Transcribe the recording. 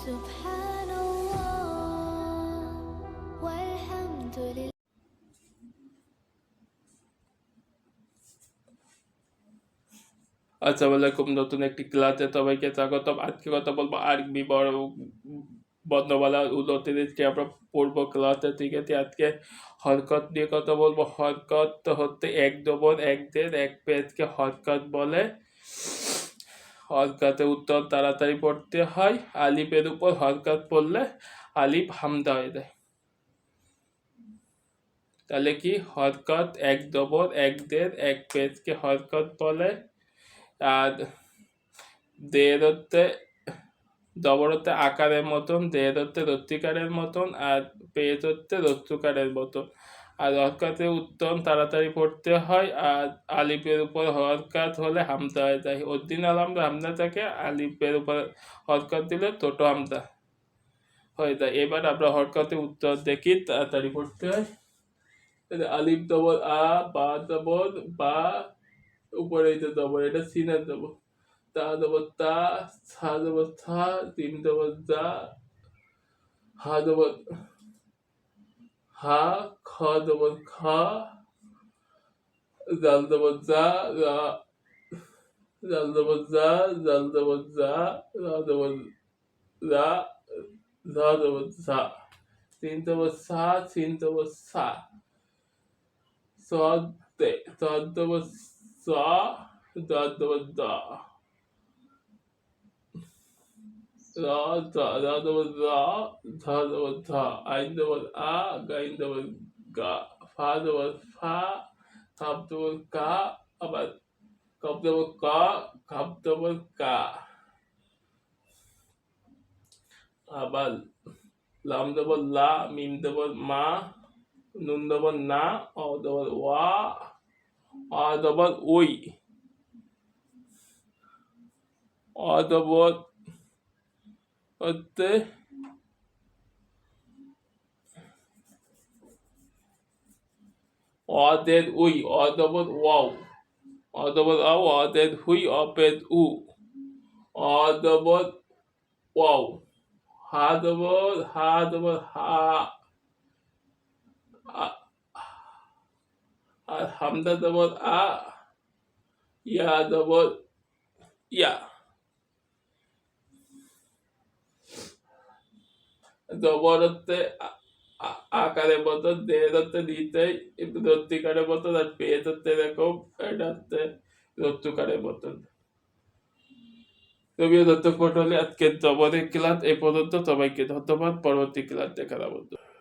سبحان الله والحمد لله আসসালামু আলাইকুম, নতুন একটি ক্লাসে সবাইকে স্বাগতম। আজকে কথা বলবো আরবি বর্ণমালা 29টি আমরা পড়বো ক্লাসে। ঠিক আছে, আজকে হরকত নিয়ে কথা বলবো। হরকত হচ্ছে এক জবর এক জের এক পেজকে হরকত বলে। হরকতে উত্তর তাড়াতাড়ি পড়তে হয়। আলিফের উপর হরকত পড়লে আলিফ হামজা হয়ে যায়। তাহলে কি হরকত এক জবর এক জের এক পেজকে হরকত বলে। আর দের হচ্ছে জবর হচ্ছে আকারের মতন, দের হচ্ছে রত্তিকারের মতন, আর পেজ হচ্ছে রত্তুকারের মতন। আর হরকতের উত্তম তাড়াতাড়ি পড়তে হয়। আর আলিফের উপর হরকত হলে হামজা হয়ে যায়। অরিজিনাল আমরা হামজা থাকে, আলিফের উপর হরকত দিলে ছোট হামজা হয়ে যায়। এবার আমরা হরকতের উত্তর দেখি, তাড়াতাড়ি পড়তে হয়। আলিফ জবর আ, বা জবর বা, উপরে যে জবর এটা সিনের জবর, তা জবর তা, সা জবর সা, জিম জবর জা, হা জবর হা, খ জবর খা, জাল জবর জা, জাল জবর জা, জাল জবর জা, রা জবর রা, ঝা জবর ঝা, সিন জবর সা, সিন জবর সা, সদ তে, সদ জবর সা, দাদ জবর দা, রা জবর রা, ধা জবর ধা, আইন জবর আ, গাইন জবর গা, ফা জবর ফা, কাপ জবর কা, আবার কপ জবর কা, কাপ জবর কা, আবার লাম জবর লা, মিম জবর মা, নুন জবর না, অ জবর ওয়া, আ জবর ওই, অ জবর হচ্ছে অদের উই, অ জবর ওয়াও, অ জবর আও, অদের হুই, অপেদ উ, অ জবর ওয়াও, হা জবর হা, আর হামজা জবর আ, ইয়া জবর ইয়া। জবর হচ্ছে আকারের মতন, দের হচ্ছে নিচে রত্তিকারের মতন, আর পেজ হচ্ছে এরকম, এটা হচ্ছে রত্তুকারের মতন। প্রিয় দর্শক মণ্ডলী, আজকের জবরের ক্লাস এই পর্যন্ত। সবাইকে ধন্যবাদ। পরবর্তী ক্লাস দেখার আমন্ত্রণ।